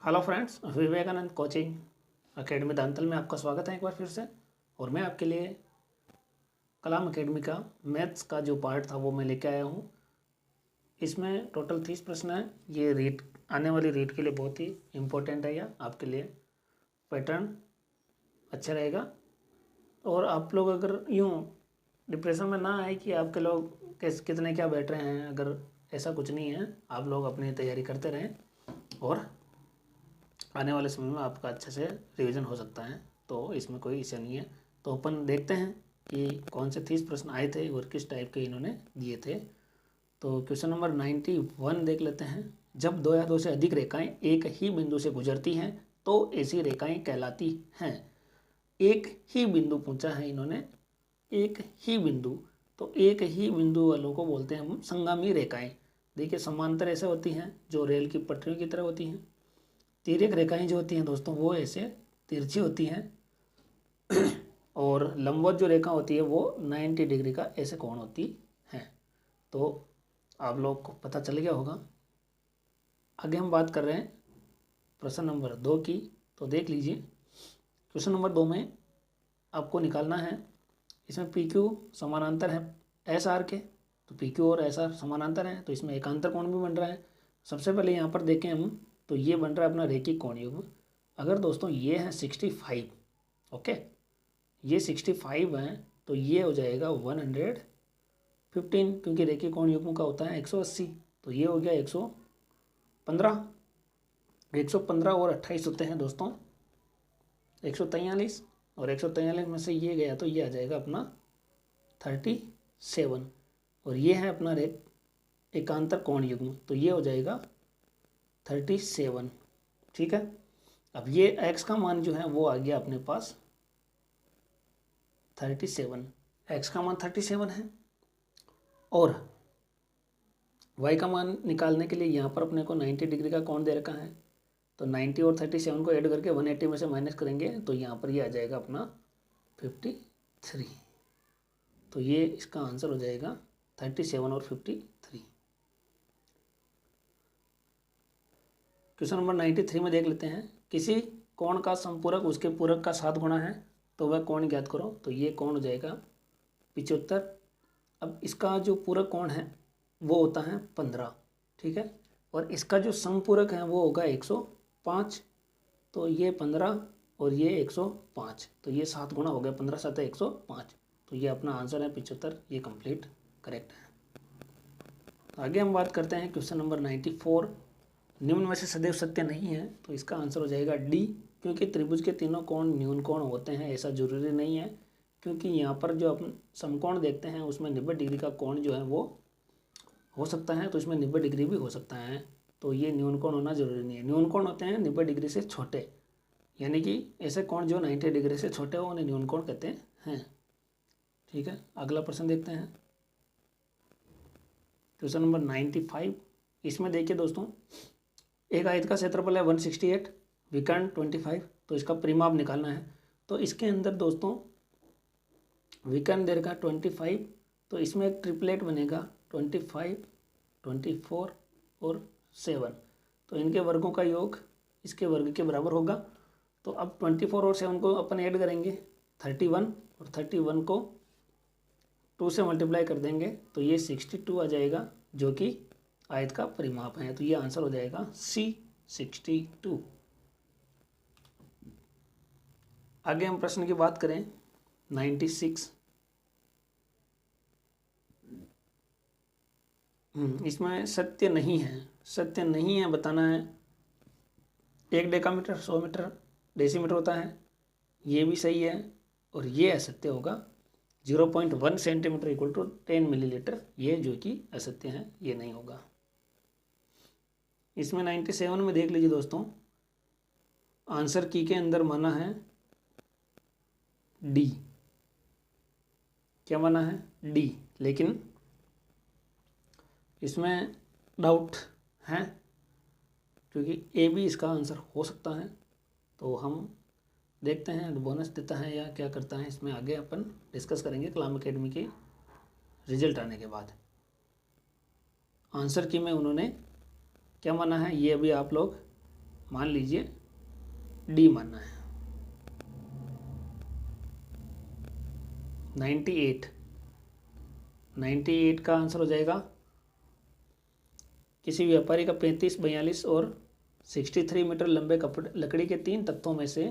Hello friends, Vivekananda coaching academy Dantal में आपका स्वागत है एक बार फिर से। और मैं आपके लिए कलाम अकेडमी का मैथ्स का जो पार्ट था वो मैं लेके आया हूँ। इसमें टोटल 30 प्रश्न हैं। ये रीट आने वाली रीट के लिए बहुत ही इम्पोर्टेंट है। या आपके लिए पैटर्न अच्छा रहेगा। और आप लोग अगर यूँ डिप्रेशन में ना आए कि आपके लोग कितने क्या बैठ रहे हैं, अगर ऐसा कुछ नहीं है, आप लोग अपनी तैयारी करते रहें और आने वाले समय में आपका अच्छे से रिवीजन हो सकता है। तो इसमें कोई इश्यू नहीं है। तो अपन देखते हैं कि कौन से 30 प्रश्न आए थे और किस टाइप के इन्होंने दिए थे। तो क्वेश्चन नंबर 91 देख लेते हैं। जब दो या दो से अधिक रेखाएं एक ही बिंदु से गुजरती हैं तो ऐसी रेखाएं कहलाती हैं। एक ही बिंदु पूछा है इन्होंने, एक ही बिंदु। तो एक ही बिंदु वालों को बोलते हैं हम संगामी रेखाएं। देखिए, समांतर ऐसे होती हैं जो रेल की पटरियों की तरह होती हैं। तिर्यक रेखाएं जो होती हैं दोस्तों वो ऐसे तिरछी होती हैं। और लंबवत जो रेखा होती है वो 90 डिग्री का ऐसे कोण होती है। तो आप लोग को पता चल गया होगा। आगे हम बात कर रहे हैं प्रश्न नंबर 2 की। तो देख लीजिए, क्वेश्चन नंबर 2 में आपको निकालना है। इसमें पी क्यू समानांतर है एस आर के। तो पी क्यू और एस आर समानांतर हैं, तो इसमें एकांतर कोण भी बन रहा है। सबसे पहले यहाँ पर देखें हम, तो ये बन रहा है अपना रेखिक कोण युग्म। अगर दोस्तों ये है 65, ओके, ये 65 है, तो ये हो जाएगा 115, क्योंकि रेखिक कोण युग्म का होता है 180। तो ये हो गया 115। 115 और 28 होते हैं दोस्तों 143। और 143 में से ये गया तो ये आ जाएगा अपना 37। और ये है अपना एकांतर कोण युग्म, तो ये हो जाएगा 37। ठीक है। अब ये x का मान जो है वो आ गया अपने पास 37। x का मान 37 है। और y का मान निकालने के लिए यहाँ पर अपने को 90 डिग्री का कोण दे रखा है। तो 90 और 37 को ऐड करके 180 में से माइनस करेंगे तो यहाँ पर ये आ जाएगा अपना 53। तो ये इसका आंसर हो जाएगा 37 और 53। क्वेश्चन नंबर 93 में देख लेते हैं। किसी कोण का संपूरक उसके पूरक का 7 गुना है तो वह कोण ज्ञात करो। तो ये कोण हो जाएगा 75। अब इसका जो पूरक कोण है वो होता है 15, ठीक है। और इसका जो संपूरक है वो होगा 105। तो ये 15 और ये 105, तो ये 7 गुना हो गया, 15 7 105। तो ये अपना आंसर है 75। ये कंप्लीट करेक्ट है। आगे हम बात करते हैं क्वेश्चन नंबर 94। निम्न में से सदैव सत्य नहीं है, तो इसका आंसर हो जाएगा डी। क्योंकि त्रिभुज के तीनों कोण न्यून कोण होते हैं ऐसा जरूरी नहीं है। क्योंकि यहाँ पर जो अपन समकोण देखते हैं उसमें 90 डिग्री का कोण जो है वो हो सकता है, तो इसमें 90 डिग्री भी हो सकता है। तो ये न्यून कोण होना जरूरी नहीं है। न्यून कोण होते हैं 90 डिग्री से छोटे, यानी कि ऐसे कोण जो 90 डिग्री से छोटे हो उन्हें न्यून कोण कहते हैं। ठीक है, अगला प्रश्न देखते हैं क्वेश्चन नंबर 95। इसमें देखिए दोस्तों, एक आयत का क्षेत्रफल है 168, विकर्ण 25। तो इसका परिमाप निकालना है। तो इसके अंदर दोस्तों विकर्ण दे रखा 25, तो इसमें एक ट्रिपलेट बनेगा 25, 24 और 7। तो इनके वर्गों का योग इसके वर्ग के बराबर होगा। तो अब 24 और 7 को अपन ऐड करेंगे 31, और 31 को 2 से मल्टीप्लाई कर देंगे तो ये 62 आ जाएगा, जो कि आयत का परिमाप है। तो ये आंसर हो जाएगा C 62। आगे हम प्रश्न की बात करें 96। इसमें सत्य नहीं है, सत्य नहीं है बताना है। 1 डेकामीटर 100 मीटर डेसीमीटर होता है, ये भी सही है। और ये असत्य होगा 0.1 सेंटीमीटर इक्वल टू 10 मिलीलीटर, ये जो कि असत्य है, ये नहीं होगा। इसमें 97 में देख लीजिए दोस्तों, आंसर की के अंदर माना है डी। क्या माना है? डी। लेकिन इसमें डाउट है, क्योंकि ए भी इसका आंसर हो सकता है। तो हम देखते हैं बोनस देता है या क्या करता है, इसमें आगे अपन डिस्कस करेंगे कलाम अकेडमी के रिजल्ट आने के बाद। आंसर की में उन्होंने क्या माना है ये अभी आप लोग मान लीजिए डी मानना है। 98 का आंसर हो जाएगा किसी व्यापारी का 35, 42 और 63 मीटर लंबे कपड़े लकड़ी के 3 तख्तों में से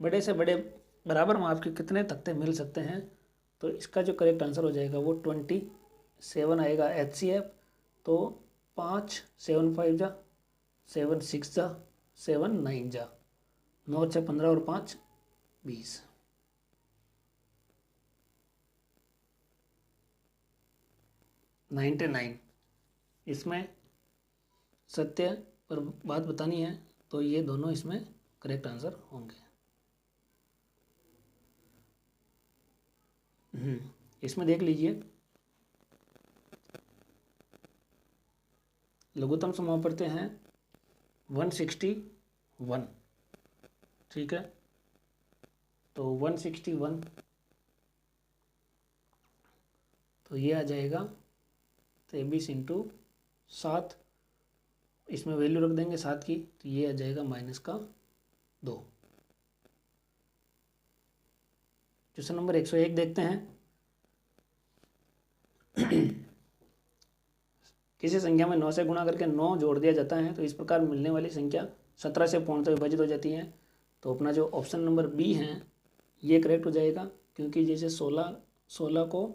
बड़े से बड़े बराबर माप के कितने तख्ते मिल सकते हैं। तो इसका जो करेक्ट आंसर हो जाएगा वो 27 आएगा HCF। तो 5 7 5 जा, 7 6 जा, 7 9 जा, 9 6 15 और 5 20। $99 इसमें सत्य पर बात बतानी है तो ये दोनों इसमें करेक्ट आंसर होंगे। इसमें देख लीजिए लघुत्तम समापवर्ती हैं 161, ठीक है। तो 161 तो ये आ जाएगा 23 × 7, इसमें वैल्यू रख देंगे 7 की, तो ये आ जाएगा -2। क्वेश्चन नंबर 101 देखते हैं। किसी संख्या में 9 से गुणा करके 9 जोड़ दिया जाता है तो इस प्रकार मिलने वाली संख्या 17 से पूर्णतः विभाजित हो जाती है। तो अपना जो ऑप्शन नंबर बी है ये करेक्ट हो जाएगा, क्योंकि जैसे 16 को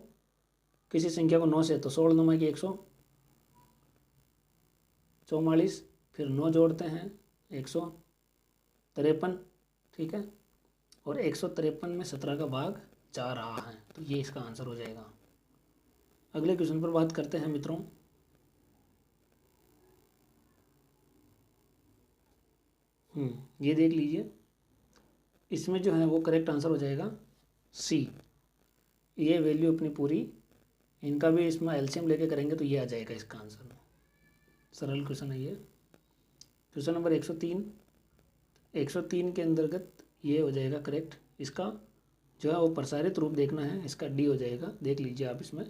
किसी संख्या को 9 से, तो 16 9 की 144, फिर 9 जोड़ते हैं 153, ठीक है। और 153 में 17 का भाग 4 रहा है, तो ये इसका आंसर हो जाएगा। अगले क्वेश्चन पर बात करते हैं मित्रों। ये देख लीजिए, इसमें जो है वो करेक्ट आंसर हो जाएगा सी। ये वैल्यू अपनी पूरी, इनका भी इसमें एलसीएम लेके करेंगे तो ये आ जाएगा इसका आंसर। सरल क्वेश्चन है ये। क्वेश्चन नंबर 103, 103 के अंतर्गत ये हो जाएगा करेक्ट। इसका जो है वो प्रसारित रूप देखना है, इसका डी हो जाएगा। देख लीजिए आप, इसमें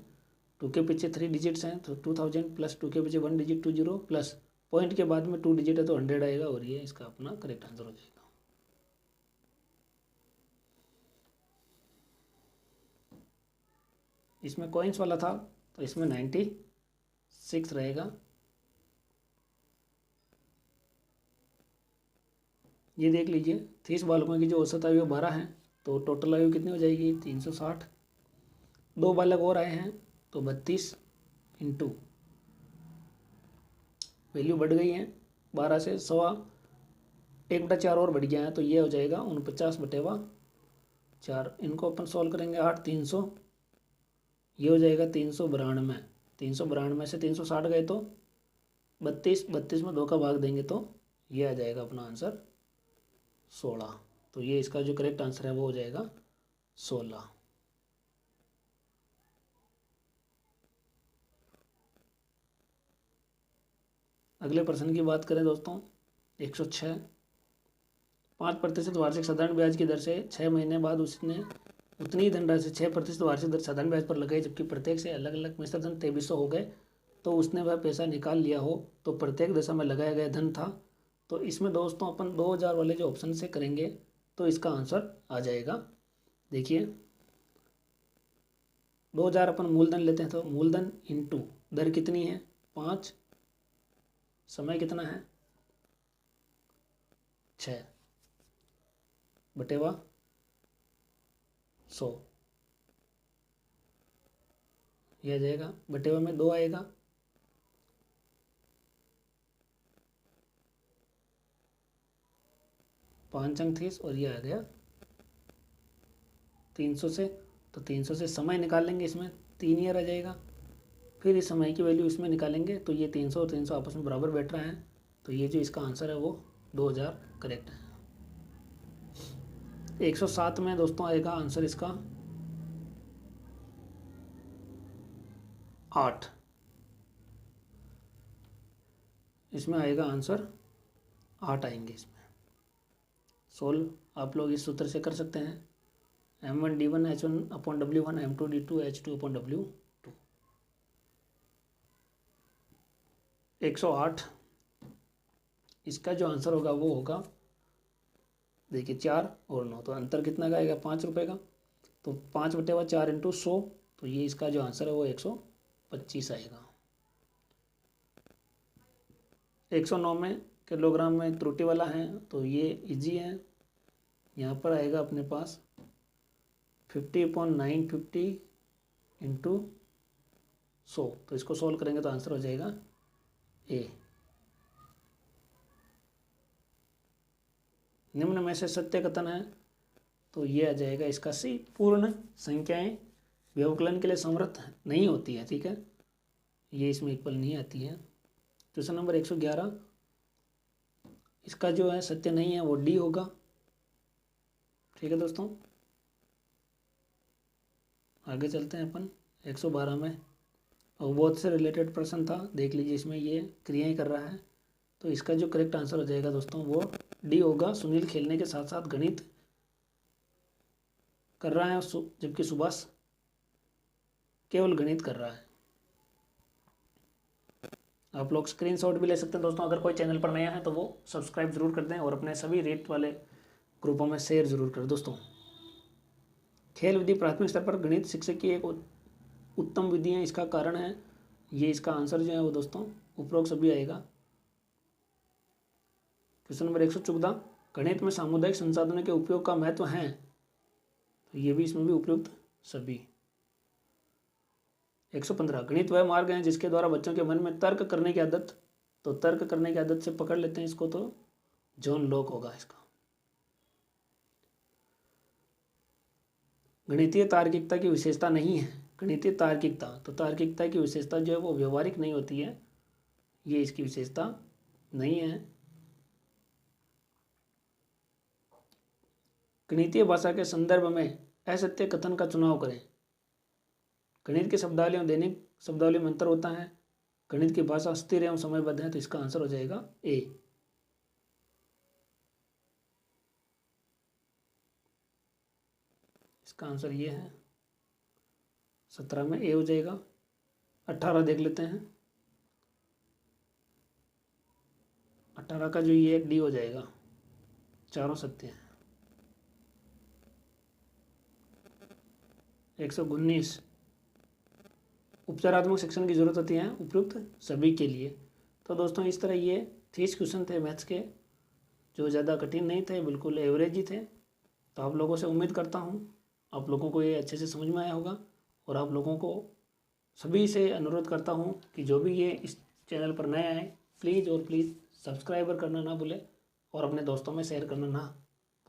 2 के पीछे 3 डिजिट्स हैं तो 2000 प्लस 2 के पीछे 1 डिजिट 20 प्लस पॉइंट के बाद में 2 डिजिट है तो 100 आएगा, और ये इसका अपना करेक्ट आंसर हो जाएगा। इसमें कॉइन्स वाला था तो इसमें 96 रहेगा। ये देख लीजिए 30 बालकों की जो औसत आयु 12 है तो टोटल आयु कितनी हो जाएगी 360। 2 बालक और आए हैं तो 32 × वैल्यू बढ़ गई है 12 से 1/4 और बढ़ गया है तो ये हो जाएगा 49/4। इनको अपन सॉल्व करेंगे 8 300, ये हो जाएगा 392। 392 से 360 गए तो 32 में 2 का भाग देंगे तो ये आ जाएगा अपना आंसर 16। तो ये इसका जो करेक्ट आंसर है वो हो जाएगा 16। अगले प्रश्न की बात करें दोस्तों 106, 5% वार्षिक साधारण ब्याज की दर से 6 महीने बाद उसने उतनी ही धनराशि 6% वार्षिक दर साधारण ब्याज पर लगाई, जबकि प्रत्येक से अलग अलग मिश्र धन 2300 हो गए, तो उसने वह पैसा निकाल लिया हो तो प्रत्येक दशा में लगाया गया धन था। तो इसमें दोस्तों अपन 2000 वाले जो ऑप्शन से करेंगे तो इसका आंसर आ जाएगा। देखिए 2000 अपन मूलधन लेते हैं तो मूलधन इंटू दर कितनी है 5, समय कितना है 6 बटेवा 100, यह आ जाएगा। बटेवा में 2 आएगा, 5 अंक 30 और ये आ गया 300 से। तो 300 से समय निकाल लेंगे, इसमें 3 ईयर आ जाएगा। फिर इस समय की वैल्यू इसमें निकालेंगे तो ये 300 और 300 आपस में बराबर बैठ रहा है, तो ये जो इसका आंसर है वो 2000 करेक्ट है। 107 में दोस्तों आएगा आंसर इसका 8, इसमें आएगा आंसर 8 आएंगे इसमें। सोल्व आप लोग इस सूत्र से कर सकते हैं, M1D1 H1/W1 M2D2 H2/W2। 108, इसका जो आंसर होगा वो होगा, देखिए 4 और 9, तो अंतर कितना का आएगा 5 रुपये का। तो 5/4 इंटू 100, तो ये इसका जो आंसर है वो 125 आएगा। 109 में किलोग्राम में त्रुटि वाला है तो ये इजी है। यहाँ पर आएगा अपने पास 50/950 इंटू 100, तो इसको सोल्व करेंगे तो आंसर हो जाएगा ए। निम्न में से सत्य कथन है, तो ये आ जाएगा इसका सी। पूर्ण संख्याएं व्यवकलन के लिए समर्थ नहीं होती है, ठीक है, ये इसमें इक्वल नहीं आती है। क्वेश्चन नंबर 111, इसका जो है सत्य नहीं है वो डी होगा, ठीक है दोस्तों। आगे चलते हैं अपन 112 में, और बहुत से रिलेटेड प्रश्न था, देख लीजिए इसमें ये क्रियाएं कर रहा है, तो इसका जो करेक्ट आंसर हो जाएगा दोस्तों वो डी होगा। सुनील खेलने के साथ साथ गणित कर रहा है, जबकि सुभाष केवल गणित कर रहा है। आप लोग स्क्रीनशॉट भी ले सकते हैं दोस्तों। अगर कोई चैनल पर नया है तो वो सब्सक्राइब जरूर कर दें और अपने सभी रेट वाले ग्रुपों में शेयर जरूर करें दोस्तों। खेल विधि प्राथमिक स्तर पर गणित शिक्षक की एक उत्तम विधि है, इसका कारण है, ये इसका आंसर जो है वो दोस्तों उपरोक्त सभी आएगा। क्वेश्चन नंबर 114, गणित में सामुदायिक संसाधनों के उपयोग का महत्व है, तो ये भी इसमें भी उपयुक्त सभी। 115, गणित वह मार्ग है जिसके द्वारा बच्चों के मन में तर्क करने की आदत, तो तर्क करने की आदत से पकड़ लेते हैं इसको, तो जॉन लॉक होगा इसका। गणितीय तार्किकता की विशेषता नहीं है, गणितीय तार्किकता, तो तार्किकता की विशेषता जो है वो व्यवहारिक नहीं होती है, ये इसकी विशेषता नहीं है। गणितीय भाषा के संदर्भ में असत्य कथन का चुनाव करें। गणित की शब्दावली और दैनिक शब्दावली में अंतर होता है, गणित की भाषा स्थिर एवं समयबद्ध है, तो इसका आंसर हो जाएगा ए। इसका आंसर ये है, 17 में ए हो जाएगा। 18 देख लेते हैं, 18 का जो ये एक डी हो जाएगा, चारों सत्य है। 119, उपचारात्मक शिक्षण की जरूरत होती है उपयुक्त सभी के लिए। तो दोस्तों इस तरह ये 30 क्वेश्चन थे मैथ्स के, जो ज़्यादा कठिन नहीं थे, बिल्कुल एवरेज ही थे। तो आप लोगों से उम्मीद करता हूँ आप लोगों को ये अच्छे से समझ में आया होगा, और आप लोगों को सभी से अनुरोध करता हूँ कि जो भी ये इस चैनल पर नए आए प्लीज़ और प्लीज़ सब्सक्राइबर करना ना भूलें और अपने दोस्तों में शेयर करना ना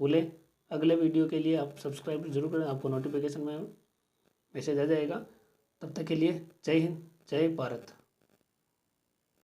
भूलें। अगले वीडियो के लिए आप सब्सक्राइब जरूर करें, आपको नोटिफिकेशन में मैसेज आ जाएगा। तब तक के लिए जय हिंद, जय भारत।